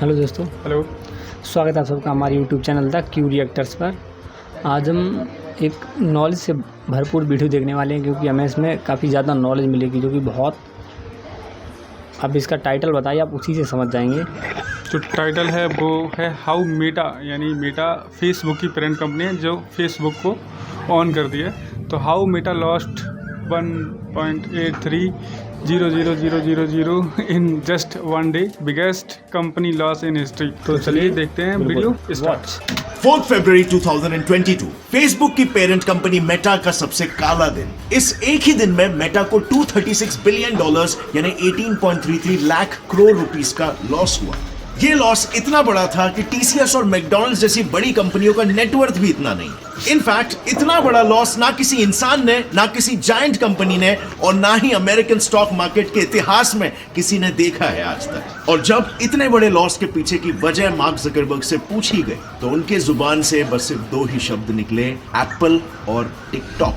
Hello दोस्तों, hello. स्वागत है आप सबका हमारे YouTube channel the Q reactors पर। आज हम एक नॉलेज से भरपूर वीडियो देखने वाले हैं क्योंकि हमें इसमें काफ़ी ज़्यादा नॉलेज मिलेगी जो कि बहुत। अब इसका टाइटल बताइए, आप उसी से समझ जाएंगे। जो टाइटल है वो है हाउ मेटा, यानी मेटा फेसबुक की पेरेंट कंपनी है जो फेसबुक को ऑन कर दी है। तो how Meta lost 1.830000 in just one day, biggest company loss in history. तो चलिए देखते हैं वीडियो स्टार्ट। 4 फरवरी 2022 फेसबुक की पेरेंट कंपनी मेटा का सबसे काला दिन। इस एक ही दिन में मेटा को $236 बिलियन यानी 18.33 लाख करोड़ रुपीस का लॉस हुआ। ये लॉस इतना बड़ा था कि टीसीएस और मैकडॉनल्ड्स जैसी बड़ी कंपनियों का नेटवर्थ भी इतना नहीं। इनफैक्ट इतना बड़ा लॉस ना किसी इंसान ने, ना किसी जायंट कंपनी ने और ना ही अमेरिकन स्टॉक मार्केट के इतिहास में किसी ने देखा है आज तक। और जब इतने बड़े लॉस के पीछे की वजह मार्क ज़करबर्ग से पूछी गई तो उनके जुबान से बस सिर्फ 2 ही शब्द निकले, एप्पल और टिकटॉक।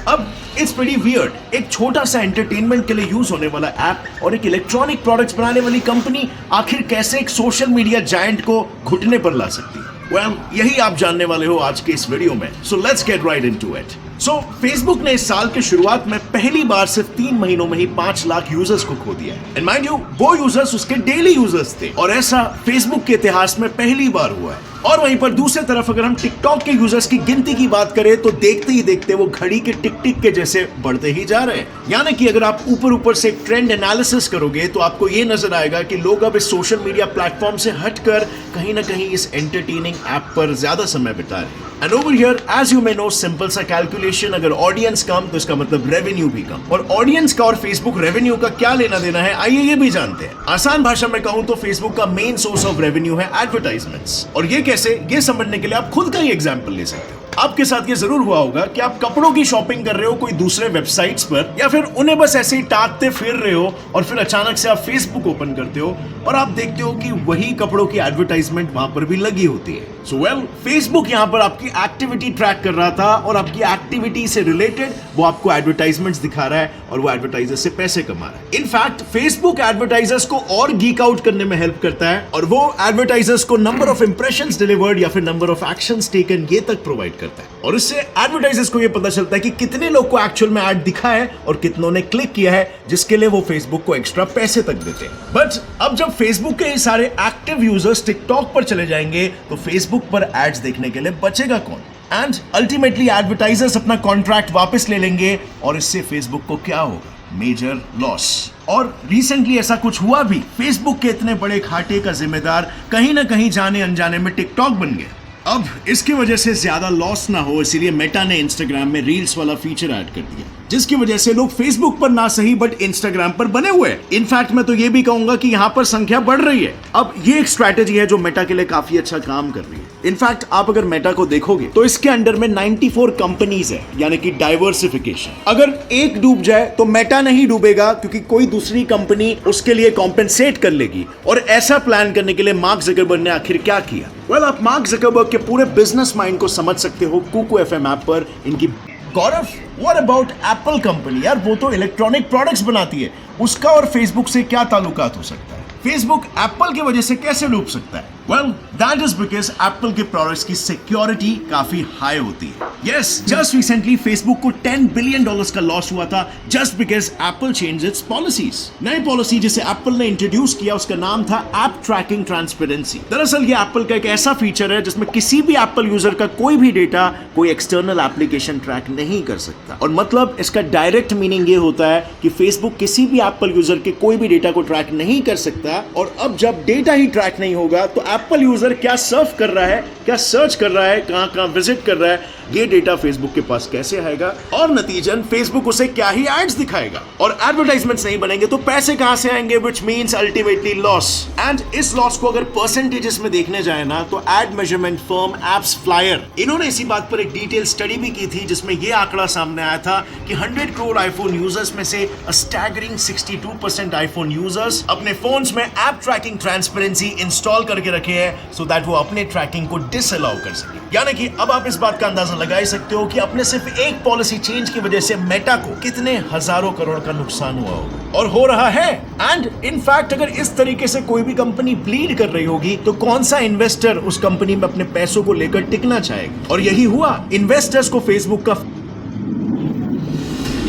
अब इट्स प्रीटी वियर्ड, एक छोटा सा एंटरटेनमेंट के लिए यूज होने वाला ऐप और एक इलेक्ट्रॉनिक प्रोडक्ट्स बनाने वाली कंपनी आखिर कैसे एक सोशल मीडिया जायंट को घुटने पर ला सकती है। Well, यही आप जानने वाले हो आज के इस वीडियो में। So let's get right into it. So Facebook ने इस साल के शुरुआत में पहली बार सिर्फ 3 महीनों में ही 5 लाख यूजर्स को खो दिया है। And mind you, वो यूजर्स उसके डेली यूजर्स थे और ऐसा Facebook के इतिहास में पहली बार हुआ है। और वहीं पर दूसरी तरफ अगर हम टिकटॉक के यूजर्स की गिनती की बात करें तो देखते ही देखते वो घड़ी के टिक टिक के जैसे बढ़ते ही जा रहे हैं। यानी कि अगर आप ऊपर से ट्रेंड एनालिसिस करोगे तो आपको ये नजर आएगा कि लोग अब इस सोशल मीडिया प्लेटफॉर्म से हटकर कहीं ना कहीं इस एंटरटेनिंग ऐप पर ज्यादा समय बिता रहे हैं। And over here as you may know, simple सा कैलकुलेशन, अगर ऑडियंस कम तो इसका मतलब रेवेन्यू भी कम। और ऑडियंस का और फेसबुक रेवेन्यू का क्या लेना देना है, आइए ये भी जानते हैं। आसान भाषा में कहूं तो फेसबुक का मेन सोर्स ऑफ रेवेन्यू है एडवर्टाइजमेंट्स। और ये कैसे, ये समझने के लिए आप खुद का ही एग्जांपल ले सकते हो। आपके साथ ये जरूर हुआ होगा कि आप कपड़ों की शॉपिंग कर रहे हो कोई दूसरे वेबसाइट्स पर, या फिर उन्हें बस ऐसे ही टाकते फिर रहे हो और फिर अचानक से आप फेसबुक ओपन करते हो और आप देखते हो कि वही कपड़ों की एडवर्टाइजमेंट वहां पर भी लगी होती है। सो वेल, फेसबुक यहां पर आपकी एक्टिविटी ट्रैक कर रहा था और आपकी एक्टिविटी से रिलेटेड वो आपको एडवर्टाइजमेंट्स दिखा रहा है और वो एडवर्टाइजर से पैसे कमा रहा है। इनफैक्ट फेसबुक एडवर्टाइजर्स को और गीक आउट करने में हेल्प करता है और वो एडवर्टाइजर्स को नंबर ऑफ इंप्रेशंस डिलीवर्ड या फिर नंबर ऑफ एक्शंस टेकन ये तक प्रोवाइड करता है। और इससे एडवर्टाइजर्स को ये पता चलता है कि कितने लोग को एक्चुअल में ऐड दिखा है और कितनों ने क्लिक किया है, जिसके लिए वो फेसबुक को एक्स्ट्रा पैसे तक देते हैं। बट अब जब फेसबुक के सारे एक्टिव यूजर्स टिकटॉक पर चले जाएंगे तो फेसबुक पर एड्स देखने के लिए बचेगा कौन? एंड अल्टीमेटली एडवर्टाइजर्स अपना कॉन्ट्रैक्ट वापस ले लेंगे और इससे फेसबुक को क्या होगा? Major loss. और रिसेंटली ऐसा कुछ हुआ भी। फेसबुक के इतने बड़े घाटे का जिम्मेदार कहीं ना कहीं जाने अनजाने में टिकटॉक बन गया। अब इसकी वजह से ज्यादा लॉस ना हो इसलिए मेटा ने इंस्टाग्राम में रील्स वाला फीचर ऐड कर दिया, जिसकी वजह से लोग फेसबुक पर ना सही बट इंस्टाग्राम पर बने हुए हैं। इनफैक्ट मैं तो ये भी कहूंगा कि यहाँ पर संख्या बढ़ रही है। अब ये एक स्ट्रैटेजी है जो मेटा के लिए काफी अच्छा काम कर रही है। इनफैक्ट आप अगर मेटा को देखोगे तो इसके अंडर में 94 कंपनीज है, यानी कि डाइवर्सिफिकेशन। अगर एक डूब जाए तो मेटा नहीं डूबेगा क्योंकि कोई दूसरी कंपनी उसके लिए कॉम्पेंसेट कर लेगी। और ऐसा प्लान करने के लिए मार्क ज़करबर्ग ने आखिर क्या किया? वेल, आप मार्क ज़करबर्ग के पूरे बिजनेस माइंड को समझ सकते हो कुकू एफएम ऐप पर इनकी। गौरव, व्हाट अबाउट एप्पल कंपनी? यार वो तो इलेक्ट्रॉनिक प्रोडक्ट्स बनाती है, उसका और फेसबुक से क्या ताल्लुकात हो सकता है? फेसबुक एप्पल की वजह से कैसे डूब सकता है? Well, that is because Apple के प्रोडक्ट्स की सिक्योरिटी काफी हाई होती है। यस, जस्ट रिसेंटली फेसबुक को $10 बिलियन का लॉस हुआ था just because Apple change it's policies. नई पॉलिसी जिसे एप्पल ने इंट्रोड्यूस किया उसका नाम था ऐप ट्रैकिंग ट्रांसपेरेंसी। दरअसल ये एप्पल का एक ऐसा फीचर है जिसमें किसी भी एप्पल यूजर का कोई भी डेटा कोई एक्सटर्नल एप्लीकेशन ट्रैक नहीं कर सकता। और मतलब इसका डायरेक्ट मीनिंग ये होता है कि फेसबुक किसी भी एप्पल यूजर के कोई भी डेटा को ट्रैक नहीं कर सकता। और अब जब डेटा ही ट्रैक नहीं होगा तो एप्पल यूजर क्या सर्फ कर रहा है, क्या सर्च कर रहा है, कहां विजिट कर रहा है, ये डेटा फेसबुक के पास कैसे आएगा? और नतीजन फेसबुक उसे क्या ही एड्स दिखाएगा। और एडवर्टाइजमेंट्स नहीं बनेंगे तो पैसे कहां से आएंगे, which means ultimately loss. And इस लॉस को अगर परसेंटेजेस में देखने जाए ना तो एड मेजरमेंट फर्म एप्सफ्लायर, इन्होंने इसी बात पर एक डिटेल स्टडी भी की थी जिसमें यह आंकड़ा सामने आया था कि 100 करोड़ आईफोन यूजर्स में से अ स्टैगरिंग 62% आईफोन यूजर्स अपने फोन्स में ऐप ट्रैकिंग ट्रांसपेरेंसी इंस्टॉल करके रखे हैं सो दैट वो अपने ट्रैकिंग को डिसअलाउ कर सके। यानी कि अब आप इस बात का अंदाजा लगा ही सकते हो कि अपने सिर्फ एक पॉलिसी चेंज की वजह से मेटा को कितने हजारों करोड़ का नुकसान हुआ होगा, और हो रहा है। एंड इनफैक्ट अगर इस तरीके से कोई भी कंपनी ब्लीड कर रही होगी तो कौन सा इन्वेस्टर उस कंपनी में अपने पैसों को लेकर टिकना चाहेगा। और यही हुआ, इन्वेस्टर्स को फेसबुक का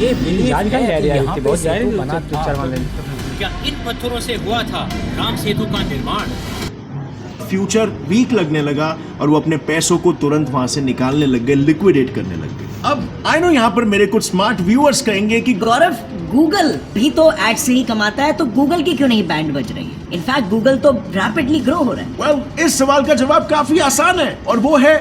जानकारी ले रही है बहुत जाहिर बना पिक्चर वाले। क्या इन पत्थरों से हुआ था राम सेतु का निर्माण? फ्यूचर वीक लगने लगा और वो अपने पैसों को तुरंत वहां से निकालने लग गए, लिक्विडेट करने लग गए। अब आई नो यहाँ पर मेरे कुछ स्मार्ट व्यूअर्स कहेंगे कि गौरव, गूगल भी तो एड से ही कमाता है, तो गूगल की क्यों नहीं बैंड बज रही है? इनफैक्ट गूगल तो रैपिडली ग्रो हो रहा है। वेल, इस सवाल का जवाब काफी आसान है और वो है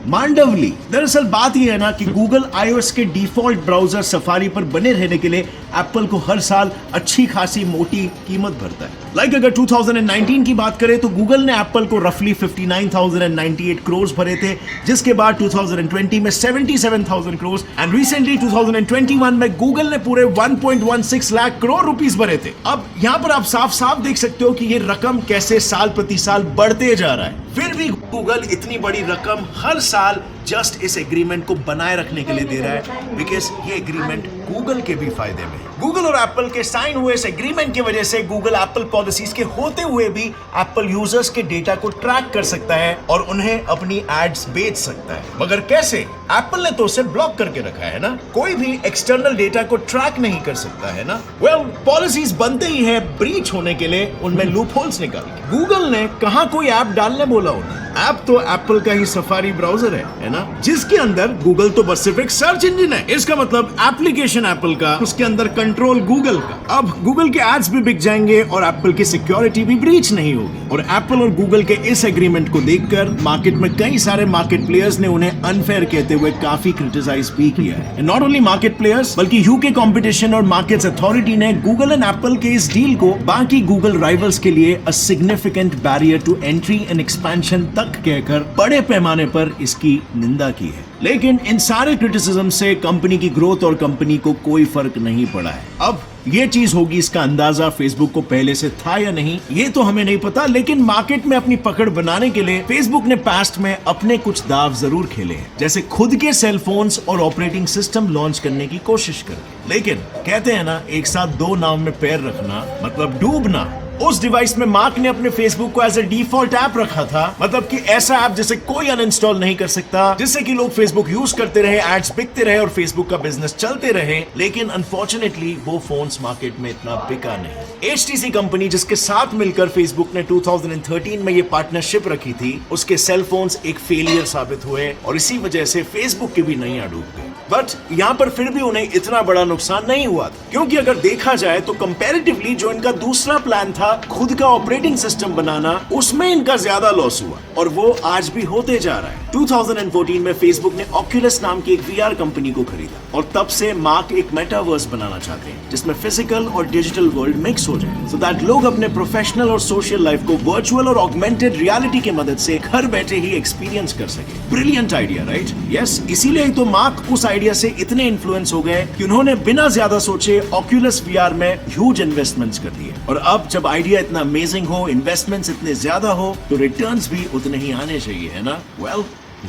मांडवली। दरअसल बात यह है ना कि गूगल iOS के डिफॉल्ट ब्राउजर सफारी पर बने रहने के लिए एप्पल को हर साल अच्छी खासी मोटी कीमत भरता है। लाइक अगर 2019 की बात करें तो गूगल ने एप्पल को रफली 59,098 करोड़ भरे थे, जिसके बाद 2020 में 77,000 करोड़ एंड रिसेंटली 2021 में गूगल ने पूरे 1.16 लाख करोड़ रुपीस भरे थे। अब यहाँ पर आप साफ साफ देख सकते हो कि ये रकम कैसे साल प्रति साल बढ़ते जा रहा है। फिर भी गूगल इतनी बड़ी रकम हर साल जस्ट इस एग्रीमेंट को बनाए रखने के लिए दे रहा है, बिकॉज ये एग्रीमेंट गूगल के भी फायदे में। गूगल और एप्पल के साइन हुए इस एग्रीमेंट की वजह से गूगल एप्पल पॉलिसीज के होते हुए भी एप्पल यूजर्स के डेटा को ट्रैक कर सकता है और उन्हें अपनी एड्स बेच सकता है। मगर कैसे? एप्पल ने तो उसे ब्लॉक करके रखा है ना, कोई भी एक्सटर्नल डेटा को ट्रैक नहीं कर सकता है ना। वेल, पॉलिसीज बनते ही है ब्रीच होने के लिए, उनमें लूप होल्स निकाल के। गूगल ने कहां कोई ऐप डालने बोला उन्हें? ऐप तो एप्पल का ही सफारी ब्राउजर है ना, जिसके अंदर गूगल तो बस सिर्फ एक सर्च इंजन है। इसका मतलब एप्लीकेशन एप्पल का, उसके अंदर कंट्रोल गूगल का। अब गूगल के एड्स भी बिक जाएंगे और एप्पल की सिक्योरिटी भी ब्रीच नहीं होगी। और एप्पल और गूगल के इस एग्रीमेंट को देखकर मार्केट में कई सारे मार्केट प्लेयर्स ने उन्हें अनफेयर कहते हुए काफी क्रिटिसाइज भी किया है। नॉट ओनली मार्केट प्लेयर्स बल्कि यूके कॉम्पिटिशन और मार्केट्स अथॉरिटी ने गूगल एंड एप्पल के इस डील को बाकी गूगल राइवल्स के लिए a significant barrier to entry and expansion तक कहकर बड़े पैमाने पर इसकी निंदा की है। लेकिन इन सारे क्रिटिसिज्म से कंपनी की ग्रोथ और कंपनी को कोई फर्क नहीं पड़ा है। अब ये चीज होगी, इसका अंदाजा फेसबुक को पहले से था या नहीं ये तो हमें नहीं पता, लेकिन मार्केट में अपनी पकड़ बनाने के लिए फेसबुक ने पास्ट में अपने कुछ दाव जरूर खेले हैं, जैसे खुद के सेल फोन्स और ऑपरेटिंग सिस्टम लॉन्च करने की कोशिश करके। लेकिन कहते हैं ना, एक साथ दो नाव में पैर रखना मतलब डूबना। उस डिवाइस में मार्क ने अपने फेसबुक को एज ए डिफॉल्ट ऐप रखा था, मतलब कि ऐसा ऐप जिसे कोई अनइंस्टॉल नहीं कर सकता, जिससे कि लोग फेसबुक यूज करते रहे, एड्स बिकते रहे और फेसबुक का बिजनेस चलते रहे। लेकिन अनफॉर्चुनेटली वो फोन्स मार्केट में इतना बिका नहीं। HTC कंपनी जिसके साथ मिलकर फेसबुक ने 2013 में ये पार्टनरशिप रखी थी, उसके सेल फोन्स एक फेलियर साबित हुए और इसी वजह से फेसबुक की भी नैया डूब गई। बट यहाँ पर फिर भी उन्हें इतना बड़ा नुकसान नहीं हुआ था, क्योंकि अगर देखा जाए तो कंपैरेटिवली जो इनका दूसरा प्लान था खुद का ऑपरेटिंग सिस्टम बनाना, उसमें इनका ज्यादा लॉस हुआ और वो आज भी होते जा रहा है। 2014 में फेसबुक ने ऑक्यूलस नाम की एक VR कंपनी को खरीदा और तब से मार्क एक मेटावर्स बनाना चाहते हैं जिसमें फिजिकल और डिजिटल वर्ल्ड मिक्स हो जाए, सो दैट लोग अपने प्रोफेशनल और सोशल लाइफ को वर्चुअल और ऑगमेंटेड रियलिटी की मदद से घर बैठे ही एक्सपीरियंस कर सके। Brilliant idea, right? यस, इसीलिए तो मार्क उस आइडिया से इतने इन्फ्लुएंस हो गए कि उन्होंने बिना ज्यादा सोचे ऑक्यूलस VR में ह्यूज इन्वेस्टमेंट्स कर दिए। और अब जब आइडिया इतना अमेजिंग हो, इन्वेस्टमेंट्स इतने ज्यादा हो, तो रिटर्न्स भी उतने ही आने चाहिए, है ना? वेल,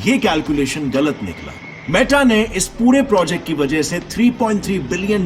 ये कैलकुलेशन गलत निकला। मेटा ने इस पूरे प्रोजेक्ट की वजह से $3.3 बिलियन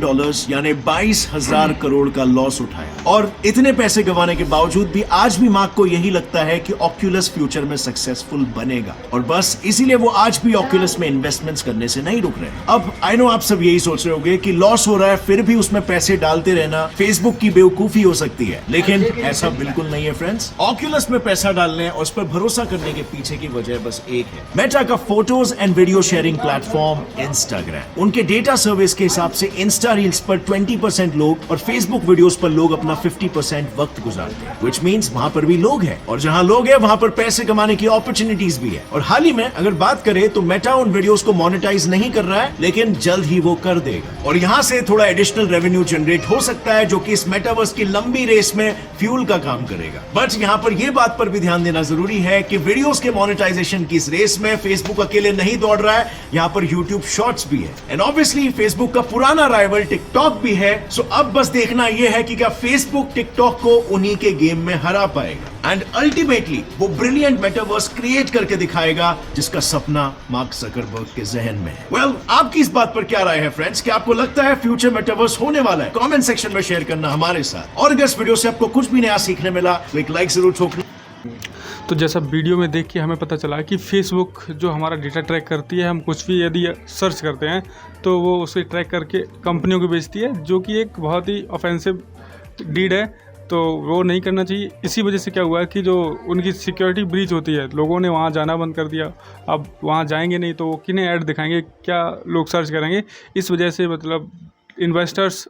यानी 22,000 करोड़ का लॉस उठाया। और इतने पैसे गंवाने के बावजूद भी आज भी मार्क को यही लगता है कि ऑक्यूलस फ्यूचर में सक्सेसफुल बनेगा और बस इसीलिए वो आज भी ऑक्यूलस में इन्वेस्टमेंट्स करने से नहीं रुक रहे। अब आई नो आप सब यही सोच रहे होंगे कि लॉस हो रहा है फिर भी उसमें पैसे डालते रहना फेसबुक की बेवकूफी हो सकती है, लेकिन ऐसा बिल्कुल नहीं है फ्रेंड्स। ऑक्यूलस में पैसा डालने और उस पर भरोसा करने के पीछे की वजह बस एक है, मेटा का photos and video sharing platform Instagram. उनके डेटा सर्विस के हिसाब से इंस्टा रील्स पर 20% लोग और फेसबुक वीडियोस पर लोग अपना 50% वक्त गुजारते हैं, व्हिच मींस वहां पर भी लोग हैं और जहां लोग हैं वहां पर पैसे कमाने की अपॉर्चुनिटीज भी है। और हाल ही में अगर बात करें तो मेटा उन वीडियोस को मोनेटाइज नहीं कर रहा है, लेकिन जल्द ही वो कर देगा और यहां से थोड़ा एडिशनल रेवेन्यू जनरेट हो सकता है जो कि इस मेटावर्स की लंबी रेस में फ्यूल का काम करेगा। बट यहां पर यह बात पर भी ध्यान देना जरूरी है कि वीडियोस के मोनेटाइजेशन की इस रेस में फेसबुक अकेले नहीं दौड़ रहा है, यहाँ पर YouTube शॉर्ट्स भी है एंड ऑब्वियसली फेसबुक का पुराना राइवल टिकटॉक भी है। सो अब बस देखना यह है कि क्या फेसबुक टिकटॉक को उन्हीं के गेम में हरा पाएगा एंड अल्टीमेटली वो ब्रिलियंट मेटावर्स क्रिएट करके दिखाएगा जिसका सपना मार्क जकरबर्ग के जहन में है। वेल, आपकी इस बात पर क्या राय है फ्रेंड्स? क्या आपको लगता है फ्यूचर मेटावर्स होने वाला है? कमेंट सेक्शन में शेयर करना हमारे साथ। और अगर इस वीडियो से आपको कुछ भी नया सीखने मिला तो एक लाइक जरूर ठोकना। तो जैसा वीडियो में देख के हमें पता चला कि फेसबुक जो हमारा डेटा ट्रैक करती है, हम कुछ भी यदि सर्च करते हैं तो वो उसे ट्रैक करके कंपनियों को बेचती है, जो कि एक बहुत ही ऑफेंसिव डीड है। तो वो नहीं करना चाहिए। इसी वजह से क्या हुआ है कि जो उनकी सिक्योरिटी ब्रीच होती है, लोगों ने वहाँ जाना बंद कर दिया। अब वहाँ जाएंगे नहीं तो वो किन्हें ऐड दिखाएंगे, क्या लोग सर्च करेंगे? इस वजह से मतलब इन्वेस्टर्स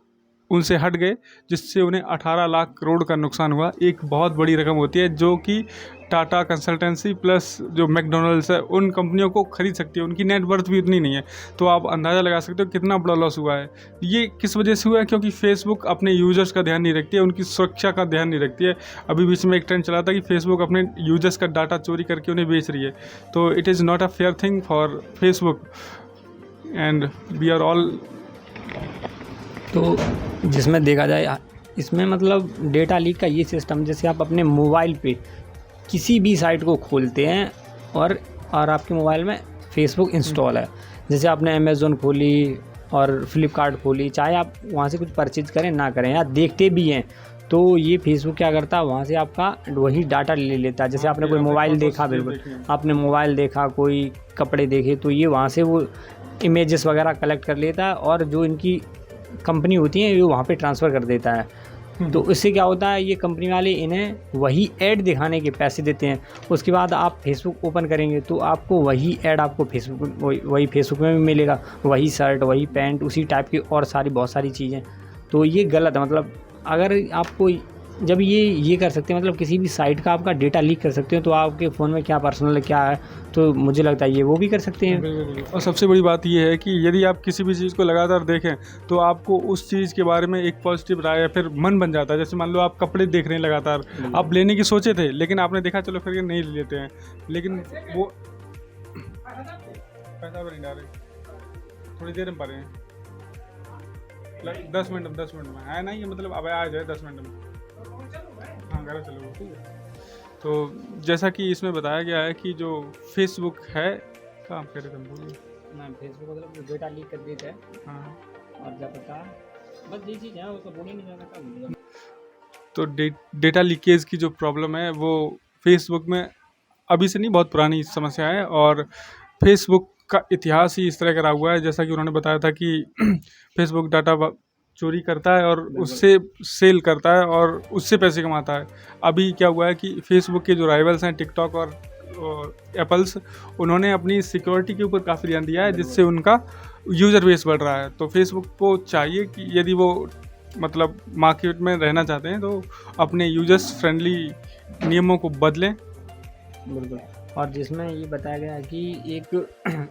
उनसे हट गए, जिससे उन्हें 18 लाख करोड़ का नुकसान हुआ। एक बहुत बड़ी रकम होती है जो कि टाटा कंसल्टेंसी प्लस जो मैकडोनल्ड्स है उन कंपनियों को खरीद सकती है। उनकी नेट वर्थ भी उतनी नहीं है। तो आप अंदाज़ा लगा सकते हो कितना बड़ा लॉस हुआ है। ये किस वजह से हुआ है? क्योंकि फेसबुक अपने यूजर्स का ध्यान नहीं रखती है, उनकी सुरक्षा का ध्यान नहीं रखती है। अभी बीच में एक ट्रेंड चला था कि फेसबुक अपने यूजर्स का डाटा चोरी करके उन्हें बेच रही है। तो it is not a fair thing for Facebook and we are all. तो जिसमें देखा जाए इसमें मतलब डेटा लीक का ये सिस्टम, जैसे आप अपने मोबाइल पे किसी भी साइट को खोलते हैं और आपके मोबाइल में फेसबुक इंस्टॉल है, जैसे आपने अमेज़ोन खोली और फ्लिपकार्ट खोली, चाहे आप वहाँ से कुछ परचेज करें ना करें या देखते भी हैं, तो ये फेसबुक क्या करता है, वहाँ से आपका वही डाटा ले लेता है। जैसे आपने कोई मोबाइल देखा, बिल्कुल आपने मोबाइल देखा, कोई कपड़े देखे, तो ये वहाँ से वो इमेजेस वगैरह कलेक्ट कर लेता है और जो इनकी कंपनी होती है वो वहाँ पे ट्रांसफ़र कर देता है। तो इससे क्या होता है, ये कंपनी वाले इन्हें वही ऐड दिखाने के पैसे देते हैं। उसके बाद आप फेसबुक ओपन करेंगे तो आपको वही ऐड आपको फेसबुक वही फेसबुक में भी मिलेगा, वही शर्ट, वही पैंट, उसी टाइप की और बहुत सारी चीज़ें। तो ये गलत है। मतलब अगर आपको जब ये कर सकते हैं, मतलब किसी भी साइट का आपका डेटा लीक कर सकते हो, तो आपके फ़ोन में क्या पर्सनल क्या है, तो मुझे लगता है ये वो भी कर सकते हैं। और सबसे बड़ी बात ये है कि यदि आप किसी भी चीज़ को लगातार देखें तो आपको उस चीज़ के बारे में एक पॉजिटिव राय या फिर मन बन जाता है। जैसे मान लो आप कपड़े देख रहे हैं लगातार, आप लेने की सोचे थे लेकिन आपने देखा चलो फिर नहीं लेते हैं, लेकिन वो पैसा भी नहीं डाले, थोड़ी देर में पा रहे हैं 10 मिनट में है नहीं, मतलब अब आ जाए 10 मिनट में, हाँ घर चलो ठीक है। तो जैसा कि इसमें बताया गया है कि जो फेसबुक है, काम करे तुम बोलिए ना, फेसबुक मतलब डेटा लीक कर देता है। हाँ, और क्या पता, बस ये चीज़ है, वो तो बोल ही नहीं जाना था। तो डेटा लीकेज की जो प्रॉब्लम है वो फेसबुक में अभी से नहीं, बहुत पुरानी समस्या है। और फेसबुक का इतिहास ही इस तरह का रहा हुआ है। जैसा कि उन्होंने बताया था कि फेसबुक डाटा चोरी करता है और उससे सेल करता है और उससे पैसे कमाता है। अभी क्या हुआ है कि फेसबुक के जो राइवल्स हैं टिकटॉक और एप्पल्स, उन्होंने अपनी सिक्योरिटी के ऊपर काफ़ी ध्यान दिया है, जिससे उनका यूज़र बेस बढ़ रहा है। तो फेसबुक को चाहिए कि यदि वो मतलब मार्केट में रहना चाहते हैं तो अपने यूजर्स फ्रेंडली नियमों को बदलें। बिल्कुल। और जिसमें ये बताया गया कि एक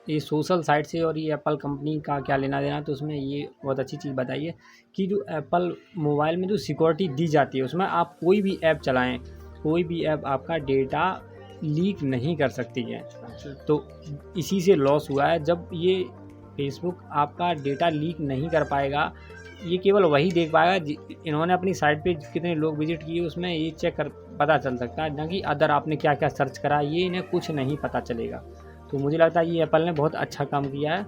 ये सोशल साइट से और ये एप्पल कंपनी का क्या लेना देना, तो उसमें ये बहुत अच्छी चीज़ बताई है कि जो एप्पल मोबाइल में जो सिक्योरिटी दी जाती है, उसमें आप कोई भी ऐप चलाएं, कोई भी ऐप आपका डेटा लीक नहीं कर सकती है। तो इसी से लॉस हुआ है। जब ये फेसबुक आपका डेटा लीक नहीं कर पाएगा, ये केवल वही देख पाएगा इन्होंने अपनी साइट पे कितने लोग विजिट किए, उसमें ये चेक कर पता चल सकता है, ना कि अदर आपने क्या क्या सर्च करा, ये इन्हें कुछ नहीं पता चलेगा। तो मुझे लगता है ये एप्पल ने बहुत अच्छा काम किया है।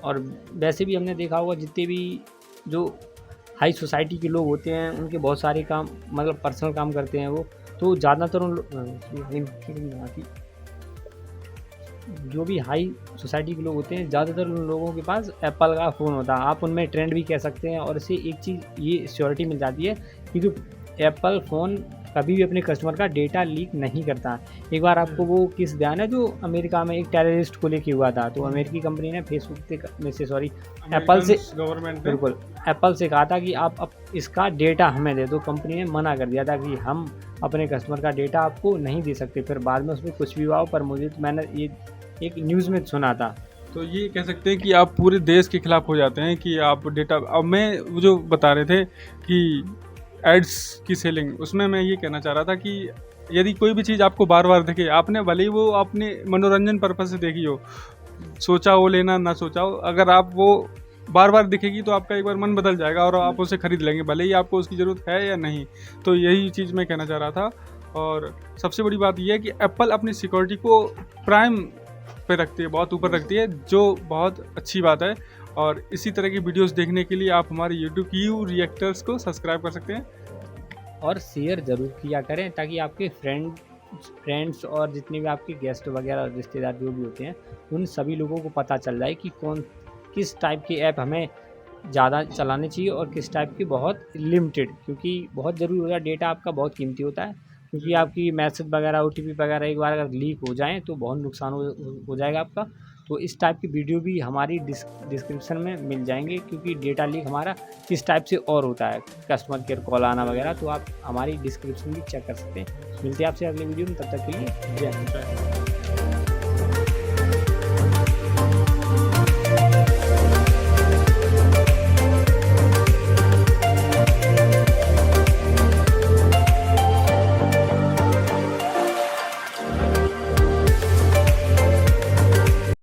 और वैसे भी हमने देखा होगा जितने भी जो हाई सोसाइटी के लोग होते हैं, उनके बहुत सारे काम मतलब पर्सनल काम करते हैं वो, तो ज़्यादातर उन जो भी हाई सोसाइटी के लोग होते हैं, ज़्यादातर उन लोगों के पास एप्पल का फ़ोन होता है। आप उनमें ट्रेंड भी कह सकते हैं। और इससे एक चीज़ ये श्योरिटी मिल जाती है कि जो एप्पल फ़ोन कभी भी अपने कस्टमर का डेटा लीक नहीं करता। एक बार आपको वो किस ध्यान है जो अमेरिका में एक टेररिस्ट को लेके हुआ था, तो अमेरिकी कंपनी ने फेसबुक से एप्पल से गवर्नमेंट बिल्कुल एप्पल से कहा था कि आप अब इसका डेटा हमें दे दो। कंपनी ने मना कर दिया था कि हम अपने कस्टमर का डेटा आपको नहीं दे सकते। फिर बाद में उसमें कुछ भी हुआ, पर मुझे तो मैंने ये एक न्यूज़ में सुना था। तो ये कह सकते हैं कि आप पूरे देश के खिलाफ हो जाते हैं कि आप डेटा। अब मैं जो बता रहे थे कि एड्स की सेलिंग, उसमें मैं ये कहना चाह रहा था कि यदि कोई भी चीज़ आपको बार बार दिखे, आपने भले ही वो अपने मनोरंजन पर्पज़ से देखी हो, सोचा हो लेना ना सोचा हो, अगर आप वो बार बार दिखेगी तो आपका एक बार मन बदल जाएगा और आप उसे खरीद लेंगे, भले ही आपको उसकी ज़रूरत है या नहीं। तो यही चीज़ मैं कहना चाह रहा था। और सबसे बड़ी बात यह है कि एप्पल अपनी सिक्योरिटी को प्राइम पे रखती है, बहुत ऊपर रखती है, जो बहुत अच्छी बात है। और इसी तरह की वीडियोस देखने के लिए आप हमारे यूट्यूब क्यू रिएक्टर्स को सब्सक्राइब कर सकते हैं। और शेयर ज़रूर किया करें ताकि आपके फ्रेंड्स और जितने भी आपके गेस्ट वगैरह रिश्तेदार जो भी होते हैं उन सभी लोगों को पता चल जाए कि किस टाइप की ऐप हमें ज़्यादा चलानी चाहिए और किस टाइप की बहुत लिमिटेड, क्योंकि बहुत ज़रूरी होता है, डेटा आपका बहुत कीमती होता है। क्योंकि आपकी मैसेज वगैरह OTP वगैरह एक बार अगर लीक हो जाएँ तो बहुत नुकसान हो जाएगा आपका। तो इस टाइप की वीडियो भी हमारी डिस्क्रिप्शन में मिल जाएंगे, क्योंकि डेटा लीक हमारा किस टाइप से और होता है, कस्टमर केयर कॉल आना वगैरह, तो आप हमारी डिस्क्रिप्शन भी चेक कर सकते हैं। मिलते हैं आपसे अगले वीडियो में, तब तक के लिए जय हिंद।